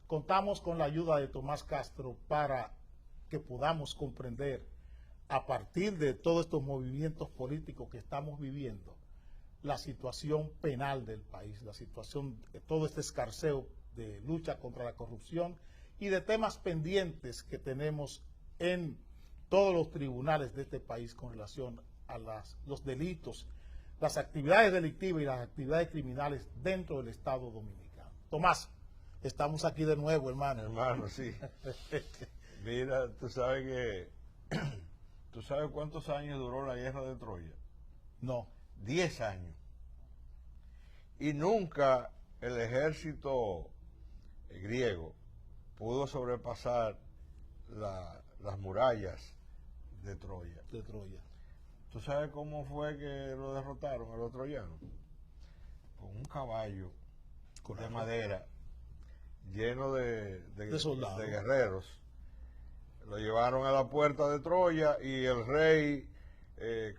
Contamos con la ayuda de Tomás Castro para que podamos comprender, a partir de todos estos movimientos políticos que estamos viviendo, la situación penal del país, la situación de todo este escarceo de lucha contra la corrupción y de temas pendientes que tenemos en todos los tribunales de este país con relación a los delitos, las actividades delictivas y las actividades criminales dentro del Estado Dominicano. Tomás, estamos aquí de nuevo, hermano. Hermano, sí. Mira, tú sabes ¿tú sabes cuántos años duró la guerra de Troya? No. 10 años. Y nunca el ejército griego pudo sobrepasar las murallas de Troya. De Troya. ¿Tú sabes cómo fue que lo derrotaron a los troyanos? Con un caballo de madera lleno de soldados, de guerreros. Lo llevaron a la puerta de Troya y el rey,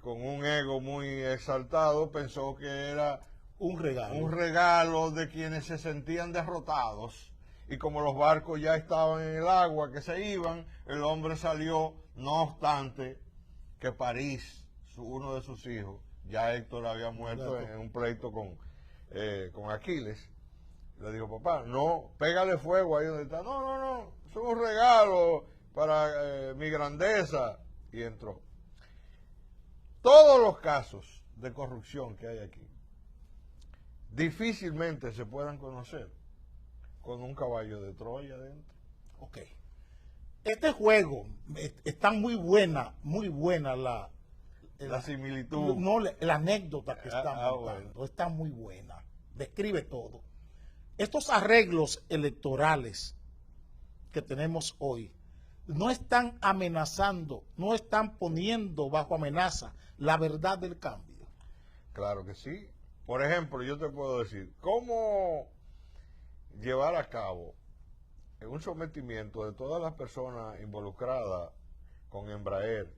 con un ego muy exaltado, pensó que era un regalo de quienes se sentían derrotados. Y como los barcos ya estaban en el agua, que se iban, el hombre salió, no obstante que París, uno de sus hijos, ya Héctor había muerto en un pleito con Aquiles. Le dijo, papá, no, pégale fuego ahí donde está. No, es un regalo para mi grandeza. Y entró. Todos los casos de corrupción que hay aquí difícilmente se puedan conocer con un caballo de Troya adentro. Ok. Este juego está muy buena la similitud. No, la anécdota que está montando, bueno. Está muy buena. Describe todo. Estos arreglos electorales que tenemos hoy no están amenazando, no están poniendo bajo amenaza la verdad del cambio. Claro que sí. Por ejemplo, yo te puedo decir, ¿cómo llevar a cabo un sometimiento de todas las personas involucradas con Embraer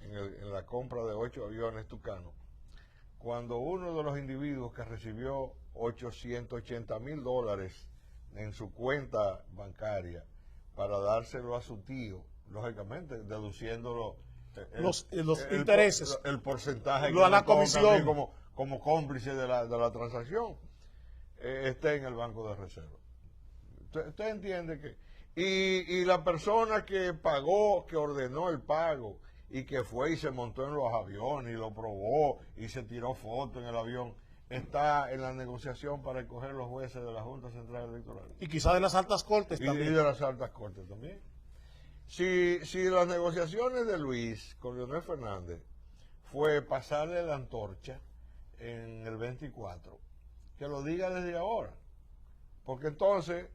en la compra de 8 aviones Tucano, cuando uno de los individuos que recibió $880,000 en su cuenta bancaria para dárselo a su tío, lógicamente deduciéndolo los intereses, el porcentaje a la comisión como cómplice de la transacción, esté en el banco de reserva. Usted entiende que y la persona que pagó, que ordenó el pago y que fue y se montó en los aviones y lo probó y se tiró foto en el avión, está en la negociación para escoger los jueces de la Junta Central Electoral. Y quizá de las altas cortes también. Y de las altas cortes también. Si las negociaciones de Luis con Leonel Fernández fue pasarle la antorcha en el 24, que lo diga desde ahora. Porque entonces,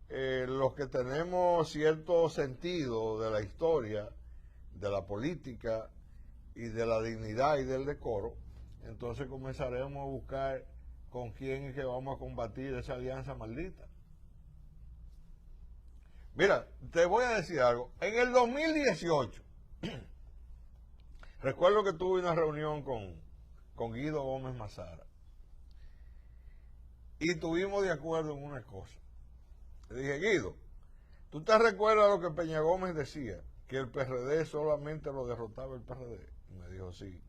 los que tenemos cierto sentido de la historia, de la política y de la dignidad y del decoro, entonces comenzaremos a buscar con quién es que vamos a combatir esa alianza maldita. Mira, te voy a decir algo. En el 2018, recuerdo que tuve una reunión con Guido Gómez Mazara y estuvimos de acuerdo en una cosa. Le dije, Guido, ¿tú te recuerdas lo que Peña Gómez decía? Que el PRD solamente lo derrotaba el PRD. Y me dijo, sí.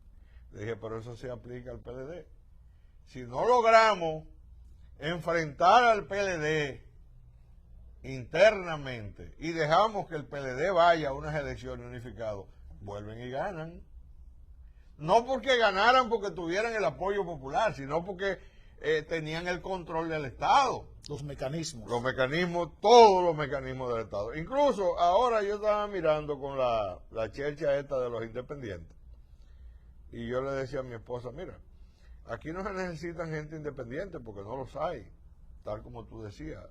Le dije, pero eso se aplica al PLD. Si no logramos enfrentar al PLD internamente y dejamos que el PLD vaya a unas elecciones unificadas, vuelven y ganan. No porque ganaran porque tuvieran el apoyo popular, sino porque tenían el control del Estado. Los mecanismos. Todos los mecanismos del Estado. Incluso ahora yo estaba mirando con la chercha esta de los independientes. Y yo le decía a mi esposa, mira, aquí no se necesitan gente independiente porque no los hay, tal como tú decías.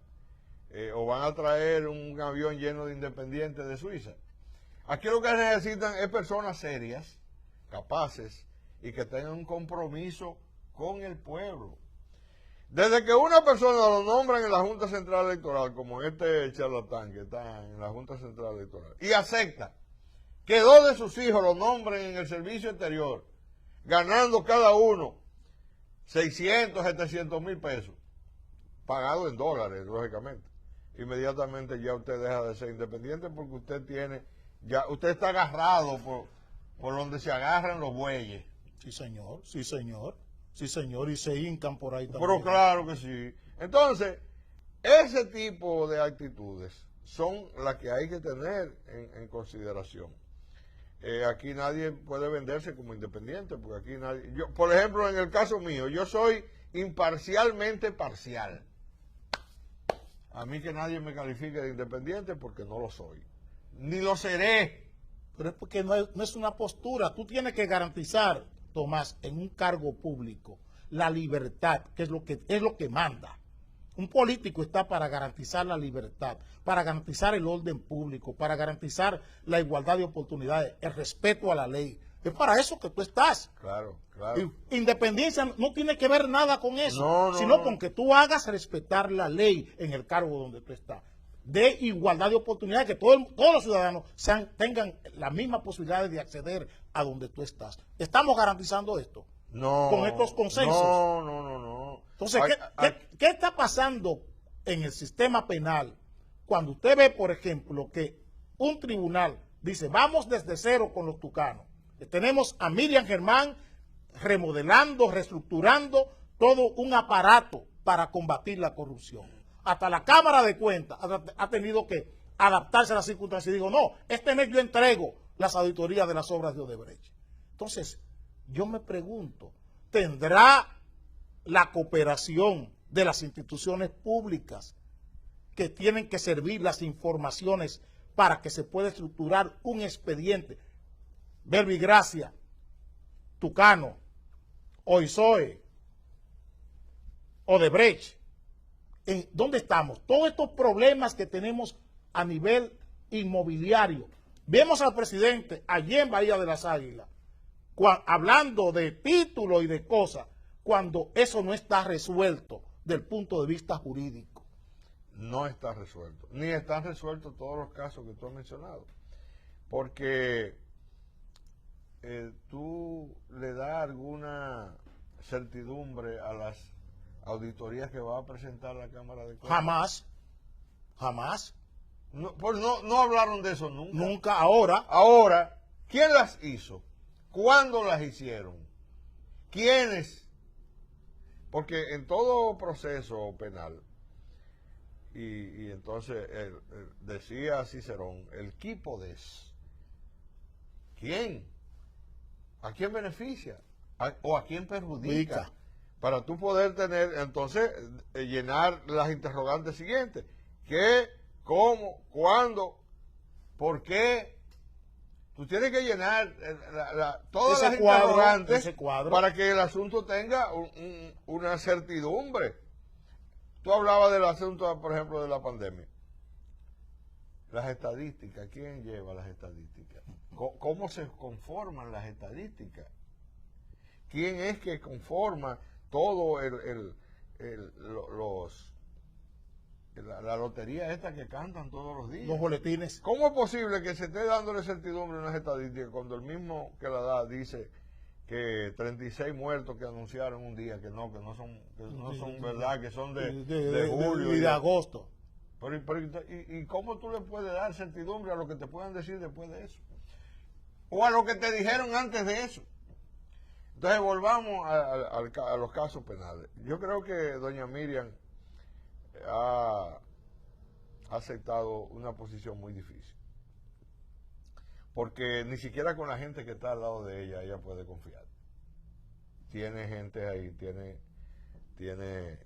O van a traer un avión lleno de independientes de Suiza. Aquí lo que necesitan es personas serias, capaces y que tengan un compromiso con el pueblo. Desde que una persona lo nombran en la Junta Central Electoral, como este charlatán que está en la Junta Central Electoral, y acepta que 2 de sus hijos lo nombren en el servicio exterior, ganando cada uno 600, 700 mil pesos, pagado en dólares, lógicamente. inmediatamente ya usted deja de ser independiente porque usted está agarrado por donde se agarran los bueyes. Sí, señor, sí, señor, sí, señor, y se hincan por ahí también. Pero claro que sí. Entonces, ese tipo de actitudes son las que hay que tener en consideración. Aquí nadie puede venderse como independiente, porque aquí nadie... por ejemplo, en el caso mío, yo soy imparcialmente parcial. A mí que nadie me califique de independiente porque no lo soy. Ni lo seré. Pero es porque no es una postura. Tú tienes que garantizar, Tomás, en un cargo público, la libertad, que es lo que manda. Un político está para garantizar la libertad, para garantizar el orden público, para garantizar la igualdad de oportunidades, el respeto a la ley. Es para eso que tú estás. Claro, claro. Independencia no tiene que ver nada con eso, No, sino no. con que tú hagas respetar la ley en el cargo donde tú estás. De igualdad de oportunidades, que todos los ciudadanos tengan las mismas posibilidades de acceder a donde tú estás. ¿Estamos garantizando esto? No. Con estos consensos. No. Entonces, ¿qué está pasando en el sistema penal cuando usted ve, por ejemplo, que un tribunal dice, vamos desde cero con los tucanos? Tenemos a Miriam Germán remodelando, reestructurando todo un aparato para combatir la corrupción. Hasta la Cámara de Cuentas ha tenido que adaptarse a las circunstancias y digo, no, este mes yo entrego las auditorías de las obras de Odebrecht. Entonces, yo me pregunto, ¿tendrá la cooperación de las instituciones públicas que tienen que servir las informaciones para que se pueda estructurar un expediente? Verbigracia, Tucano, Oisoe, Odebrecht. ¿Dónde estamos? Todos estos problemas que tenemos a nivel inmobiliario. Vemos al presidente allí en Bahía de las Águilas hablando de títulos y de cosas, cuando eso no está resuelto desde el punto de vista jurídico. No está resuelto. Ni están resueltos todos los casos que tú has mencionado. Porque tú le das alguna certidumbre a las auditorías que va a presentar la Cámara de Cuentas. Jamás. No hablaron de eso nunca. Nunca, ahora. Ahora, ¿quién las hizo? ¿Cuándo las hicieron? ¿Quiénes? Porque en todo proceso penal, y entonces decía Cicerón, el quipodes. ¿Quién? ¿A quién beneficia? ¿O a quién perjudica? Para tú poder tener, entonces, llenar las interrogantes siguientes. ¿Qué? ¿Cómo? ¿Cuándo? ¿Por qué? Tú tienes que llenar todas las interrogantes para que el asunto tenga una certidumbre. Tú hablabas del asunto, por ejemplo, de la pandemia. Las estadísticas, ¿quién lleva las estadísticas? ¿Cómo se conforman las estadísticas? ¿Quién es que conforma todo la lotería esta que cantan todos los días? Los boletines. ¿Cómo es posible que se esté dándole certidumbre a unas estadísticas cuando el mismo que la da dice que 36 muertos que anunciaron un día que no son verdad, que son de julio y de agosto? ¿Y cómo tú le puedes dar certidumbre a lo que te puedan decir después de eso? O a lo que te dijeron antes de eso. Entonces volvamos a los casos penales. Yo creo que doña Miriam ha aceptado una posición muy difícil. Porque ni siquiera con la gente que está al lado de ella puede confiar. Tiene gente ahí, tiene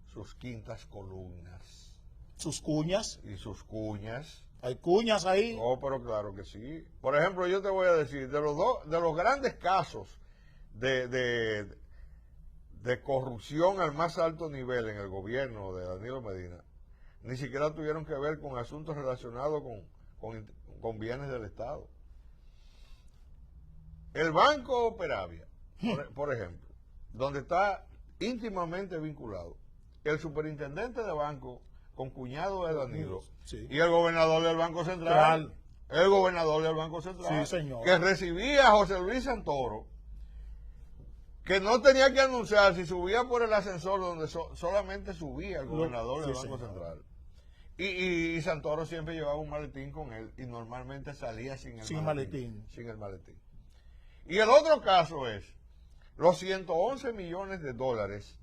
sus quintas columnas. Sus cuñas. Y sus cuñas. Hay cuñas ahí. Oh, pero claro que sí. Por ejemplo, yo te voy a decir, de los grandes casos de corrupción al más alto nivel en el gobierno de Danilo Medina, ni siquiera tuvieron que ver con asuntos relacionados con bienes del Estado. El Banco Peravia, por ejemplo, donde está íntimamente vinculado el superintendente de banco con cuñado de Danilo, sí, y el gobernador del Banco Central. El gobernador del Banco Central, sí, señor, que recibía a José Luis Santoro que no tenía que anunciar si subía por el ascensor donde solamente subía el gobernador del Banco Central. Y Santoro siempre llevaba un maletín con él y normalmente salía sin el maletín. Sin el maletín. Y el otro caso es los 111 millones de dólares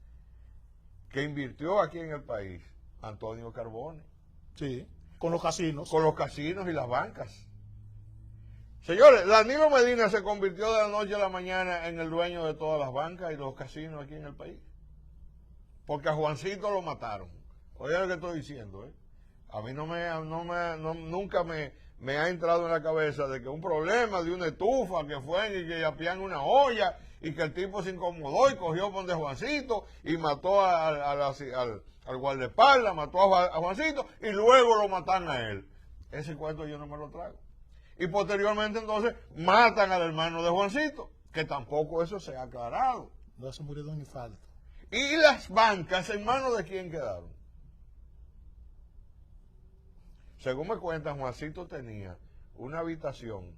que invirtió aquí en el país Antonio Carbone. Sí, con los casinos. Con los casinos y las bancas. Señores, Danilo Medina se convirtió de la noche a la mañana en el dueño de todas las bancas y los casinos aquí en el país. Porque a Juancito lo mataron. Oye lo que estoy diciendo, ¿eh? A mí nunca me ha entrado en la cabeza de que un problema de una estufa que fue y que yapían una olla y que el tipo se incomodó y cogió por de Juancito y mató al guardaespaldas, mató a Juancito y luego lo matan a él. Ese cuento yo no me lo trago. Y posteriormente entonces matan al hermano de Juancito, que tampoco eso se ha aclarado. No se murió de un infarto. ¿Y las bancas en manos de quién quedaron? Según me cuentan, Juancito tenía una habitación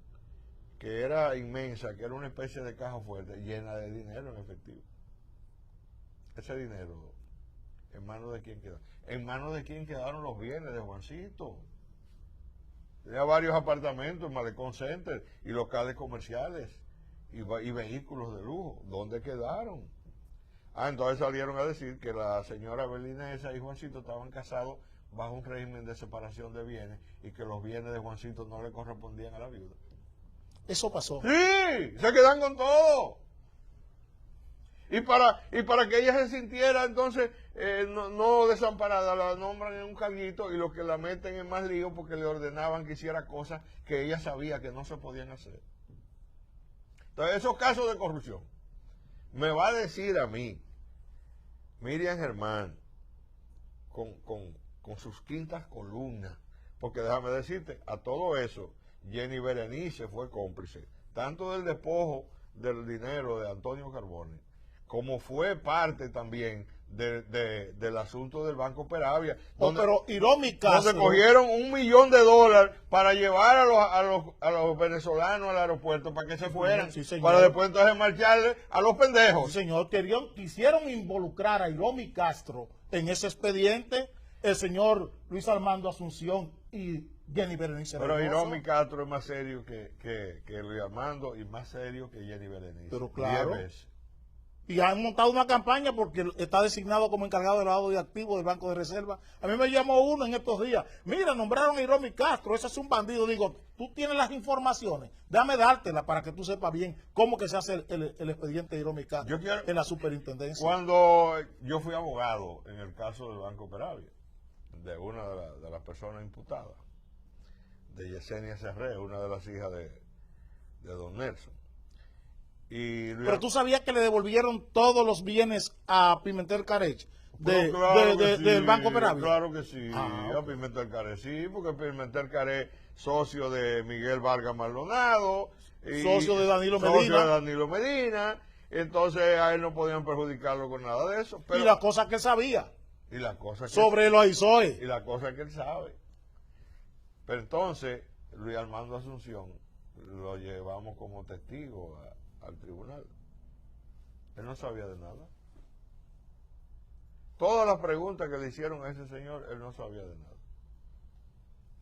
que era inmensa, que era una especie de caja fuerte, llena de dinero en efectivo. Ese dinero, ¿en manos de quién quedó? En manos de quién quedaron los bienes de Juancito. Tenía varios apartamentos, Malecón Center y locales comerciales y vehículos de lujo. ¿Dónde quedaron? Entonces salieron a decir que la señora Belinesa y Juancito estaban casados bajo un régimen de separación de bienes y que los bienes de Juancito no le correspondían a la viuda. Eso pasó. Sí, se quedan con todo. Y para que ella se sintiera entonces no desamparada, la nombran en un carguito y los que la meten en más lío porque le ordenaban que hiciera cosas que ella sabía que no se podían hacer. Entonces esos casos de corrupción, me va a decir a mí, Miriam Germán, con sus quintas columnas, porque déjame decirte, a todo eso, Jenny Berenice fue cómplice, tanto del despojo del dinero de Antonio Carbone, como fue parte también del asunto del Banco Peravia, pero Hiromi Castro, donde cogieron $1 millón para llevar a los venezolanos al aeropuerto para que se fueran, sí, para después entonces marcharle a los pendejos. Sí, señor, quisieron involucrar a Hiromi Castro en ese expediente, el señor Luis Armando Asunción y Jenny Berenice. Pero Hiromi Castro es más serio que Luis Armando y más serio que Jenny Berenice. Pero claro. 10 veces. Y han montado una campaña porque está designado como encargado de lavado de activos del Banco de Reserva. A mí me llamó uno en estos días. Mira, nombraron a Hiromi Castro, ese es un bandido. Digo, tú tienes las informaciones, déjame dártelas para que tú sepas bien cómo que se hace el expediente de Hiromi Castro en la superintendencia. Cuando yo fui abogado en el caso del Banco Peravia, de una de las personas imputadas, de Yesenia Serré, una de las hijas de don Nelson. Pero tú sabías que le devolvieron todos los bienes a Pimentel Carech del Banco Peravia. Claro que sí, a Pimentel Carech sí, porque Pimentel Carech, socio de Miguel Vargas Maldonado, socio de Danilo Medina, entonces a él no podían perjudicarlo con nada de eso. Pero, y la cosa que él sabía. Y la cosa que sobre los ISOE. Y la cosa que él sabe. Pero entonces, Luis Armando Asunción lo llevamos como testigo al tribunal. Él no sabía de nada. Todas las preguntas que le hicieron a ese señor, él no sabía de nada.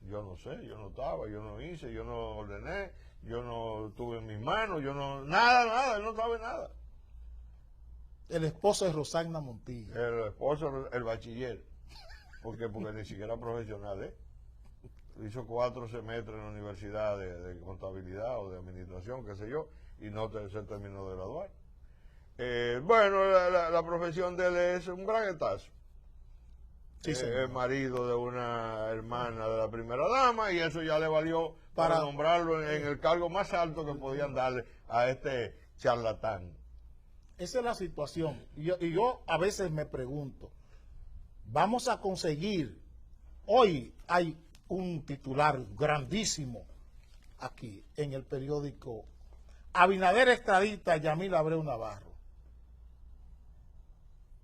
Yo no sé, yo no estaba, yo no hice, yo no ordené, yo no tuve en mis manos, yo no... Nada, él no sabe nada. El esposo de Rosagna Montilla. El esposo, el bachiller. Porque ni siquiera profesional, ¿eh? Hizo 4 semestres en la universidad de contabilidad o de administración, qué sé yo, y no se terminó de graduar. Bueno, la profesión de él es un braguetazo. Sí, el marido de una hermana de la primera dama, y eso ya le valió para nombrarlo en el cargo más alto que podían darle a este charlatán. Esa es la situación. Y yo a veces me pregunto, vamos a conseguir, hoy hay un titular grandísimo aquí en el periódico: Abinader extradita a Yamil Abreu Navarro.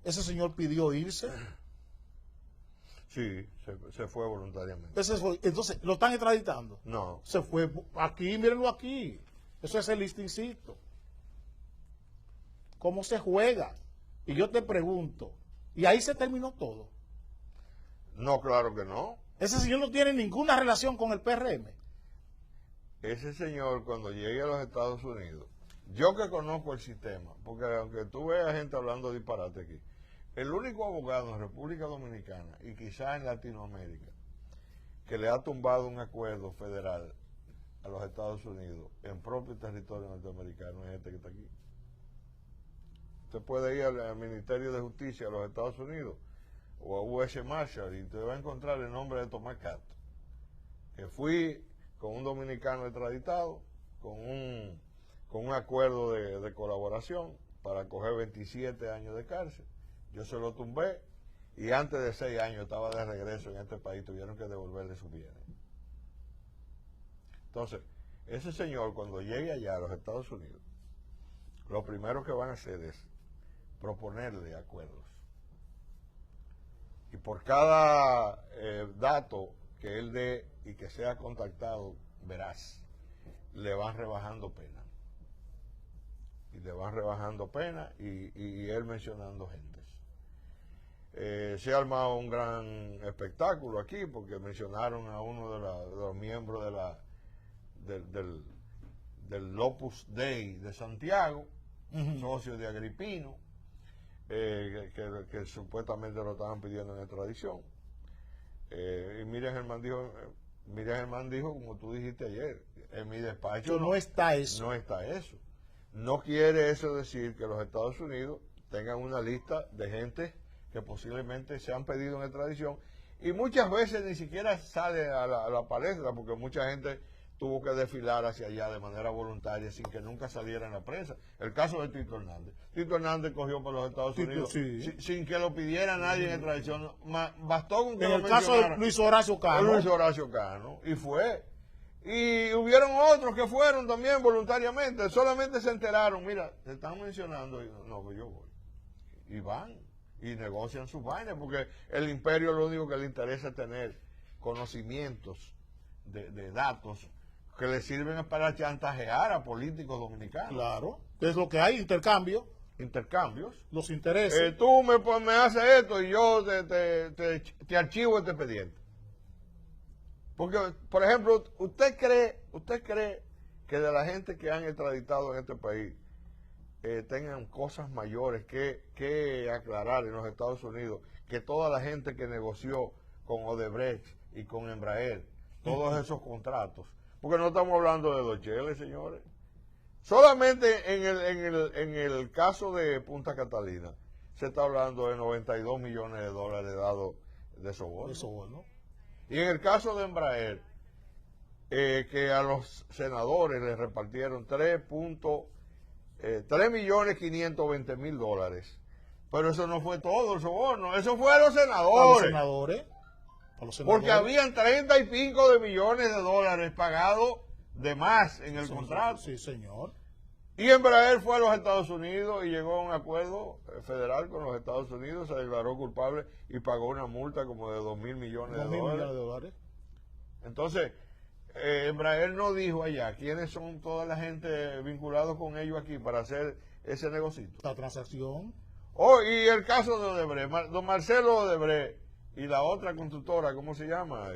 Ese señor pidió irse. Sí, se fue voluntariamente. Entonces, ¿lo están extraditando? No. Se fue aquí, mírenlo aquí. Eso es el listincito. cómo se juega. Y yo te pregunto, ¿y ahí se terminó todo? No, claro que no. Ese señor no tiene ninguna relación con el PRM. Ese señor, cuando llegue a los Estados Unidos, yo que conozco el sistema, porque aunque tú veas gente hablando disparate aquí, el único abogado en República Dominicana y quizás en Latinoamérica que le ha tumbado un acuerdo federal a los Estados Unidos en propio territorio norteamericano es este que está aquí. Usted puede ir al Ministerio de Justicia de los Estados Unidos o a US Marshall y te va a encontrar el nombre de Tomás Cato, que fui con un dominicano extraditado, con un acuerdo de colaboración para coger 27 años de cárcel. Yo se lo tumbé y antes de 6 años estaba de regreso en este país, tuvieron que devolverle sus bienes. Entonces, ese señor cuando llegue allá a los Estados Unidos, lo primero que van a hacer es proponerle acuerdos. Y por cada dato que él dé y que sea contactado, verás, le van rebajando pena. Y le van rebajando pena y él mencionando gentes. Se ha armado un gran espectáculo aquí porque mencionaron a uno de los miembros del Opus Dei de Santiago, socio de Agripino, que supuestamente lo estaban pidiendo en extradición. Y Miriam Germán dijo, como tú dijiste ayer, en mi despacho no está eso. No está eso. No quiere eso decir que los Estados Unidos tengan una lista de gente que posiblemente se han pedido en extradición y muchas veces ni siquiera sale a la palestra porque mucha gente tuvo que desfilar hacia allá de manera voluntaria sin que nunca saliera en la prensa. El caso de Tito Hernández. Tito Hernández cogió por los Estados Unidos sin que lo pidiera nadie en extradición. Bastó con que en el caso de Luis Horacio Cano. Y fue. Y hubieron otros que fueron también voluntariamente. Solamente se enteraron, mira, se están mencionando. Y no, pues yo voy. Y van. Y negocian sus vainas porque el imperio lo único que le interesa es tener conocimientos de datos que le sirven para chantajear a políticos dominicanos. Claro, es lo que hay, intercambios. Los intereses. Tú me haces esto y yo te archivo este expediente. Porque, por ejemplo, ¿usted cree que de la gente que han extraditado en este país tengan cosas mayores que aclarar en los Estados Unidos que toda la gente que negoció con Odebrecht y con Embraer, todos esos contratos? Porque no estamos hablando de Dos Cheles, señores. Solamente en el caso de Punta Catalina se está hablando de 92 millones de dólares dados de soborno. Y en el caso de Embraer, que a los senadores les repartieron 3.520.000 dólares. Pero eso no fue todo el soborno, eso fue a los senadores. Porque habían 30 y pico de millones de dólares pagados de más en el contrato. Sí, señor. Y Embraer fue a los Estados Unidos y llegó a un acuerdo federal con los Estados Unidos, se declaró culpable y pagó una multa como de 2.000 millones de dólares. Entonces, Embraer no dijo allá quiénes son toda la gente vinculada con ellos aquí para hacer ese negocito. La transacción. Y el caso de Odebrecht, don Marcelo Odebrecht y la otra constructora, ¿cómo se llama?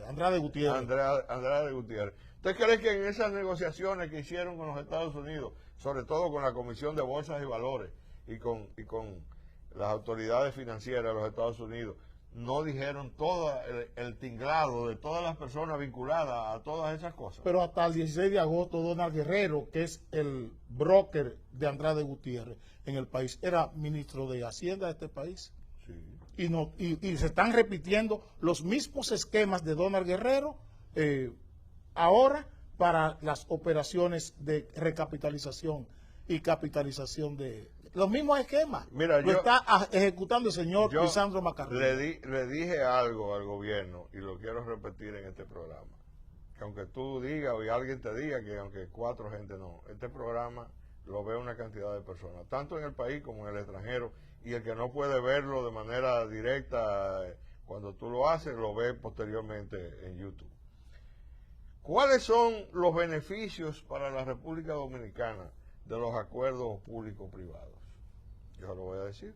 Andrade Gutiérrez. Andrade Gutiérrez. ¿Usted cree que en esas negociaciones que hicieron con los Estados Unidos, sobre todo con la Comisión de Bolsas y Valores y con las autoridades financieras de los Estados Unidos, no dijeron todo el tinglado de todas las personas vinculadas a todas esas cosas? Pero hasta el 16 de agosto, Donald Guerrero, que es el broker de Andrade Gutiérrez en el país, era ministro de Hacienda de este país. Sí. Y se están repitiendo los mismos esquemas de Donald Guerrero ahora para las operaciones de recapitalización y capitalización de los mismos esquemas. Mira, lo está ejecutando el señor Lisandro Macarrón. Le dije algo al gobierno y lo quiero repetir en este programa. Que aunque tú digas o alguien te diga que aunque 4 gente no, este programa lo ve una cantidad de personas, tanto en el país como en el extranjero, y el que no puede verlo de manera directa cuando tú lo haces, lo ve posteriormente en YouTube. ¿Cuáles son los beneficios para la República Dominicana de los acuerdos público-privados. Yo se lo voy a decir.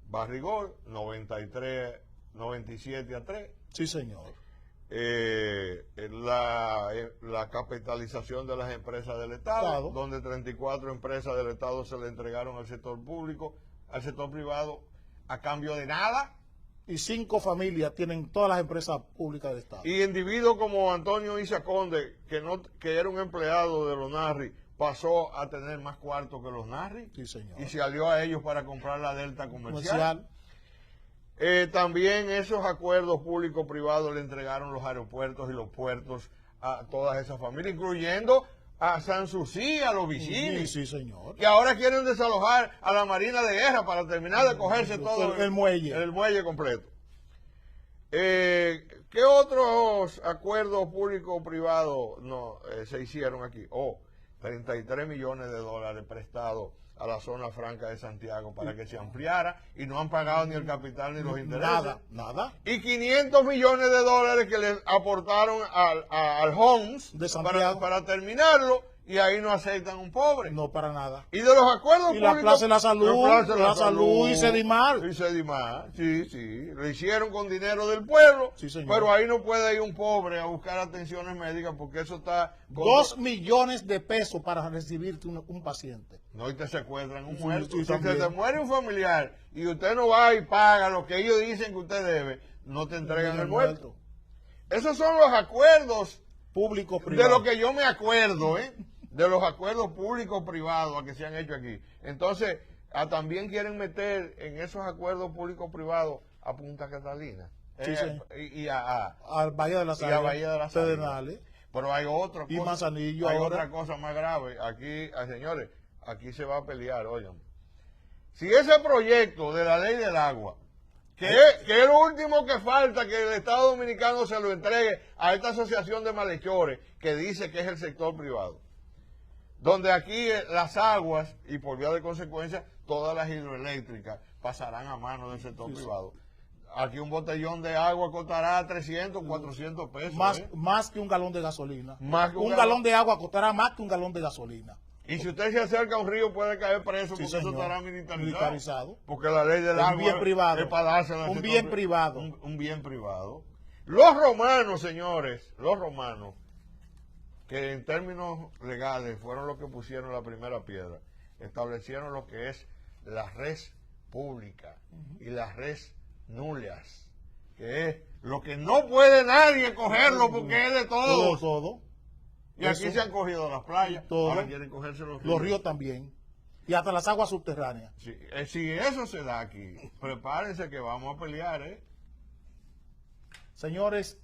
Barrigol, 97-3. Sí, señor. La capitalización de las empresas del Estado, donde 34 empresas del Estado se le entregaron al sector público, al sector privado, a cambio de nada. Y 5 familias tienen todas las empresas públicas del Estado. Y individuos como Antonio Isa Conde, que era un empleado de los Narri, pasó a tener más cuartos que los Narri. Sí, señor. Y se alió a ellos para comprar la Delta Comercial. También esos acuerdos público-privados le entregaron los aeropuertos y los puertos a todas esas familias, incluyendo a Sanssouci, a los Vicini, sí, señor, que ahora quieren desalojar a la Marina de Guerra para terminar de cogerse todo el muelle completo. ¿Qué otros acuerdos público-privados se hicieron aquí? 33 millones de dólares prestados a la zona franca de Santiago para que se ampliara y no han pagado ni el capital ni los intereses. Nada. Y 500 millones de dólares que le aportaron al Homs de Santiago para terminarlo, y ahí no aceptan un pobre. No, para nada. Y de los acuerdos públicos. Y la Plaza de la Salud, y Sedimar. Sí. Lo hicieron con dinero del pueblo, sí, pero ahí no puede ir un pobre a buscar atenciones médicas porque eso está... 2 millones de pesos para recibirte un paciente. No, y te secuestran un muerto. Sí, si se te muere un familiar y usted no va y paga lo que ellos dicen que usted debe, no te entregan el muerto. Esos son los acuerdos público-privados. De lo que yo me acuerdo, de los acuerdos público-privados que se han hecho aquí. Entonces, también quieren meter en esos acuerdos público-privados a Punta Catalina. Sí, y a Bahía de las Águilas. Pero hay otra cosa. Y Manzanillo hay ahora. Otra cosa más grave. Aquí, señores, aquí se va a pelear, oigan. Si ese proyecto de la ley del agua, que es lo último que falta, que el Estado Dominicano se lo entregue a esta asociación de malhechores que dice que es el sector privado, donde aquí las aguas, y por vía de consecuencia, todas las hidroeléctricas pasarán a manos del sector privado. Aquí un botellón de agua costará 300, 400 pesos. Más que un galón de gasolina. Un galón de agua costará más que un galón de gasolina. Y si usted se acerca a un río puede caer preso, porque eso estará militarizado. Porque la ley del agua bien privado. Es para dársela un bien privado. Un bien privado. Los romanos, señores, que en términos legales fueron los que pusieron la primera piedra, establecieron lo que es la res pública y la res nullius, que es lo que no puede nadie cogerlo porque es de todos. Todo. Y aquí se han cogido las playas, ahora quieren cogerse los ríos. Los ríos también. Y hasta las aguas subterráneas. Si eso se da aquí, prepárense que vamos a pelear, Señores,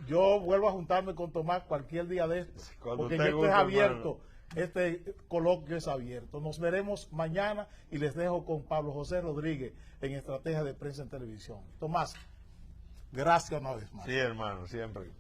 yo vuelvo a juntarme con Tomás cualquier día de estos, porque esto es abierto, este coloquio es abierto. Nos veremos mañana y les dejo con Pablo José Rodríguez en Estrategia de Prensa en Televisión. Tomás, gracias una vez más. Sí, hermano, siempre.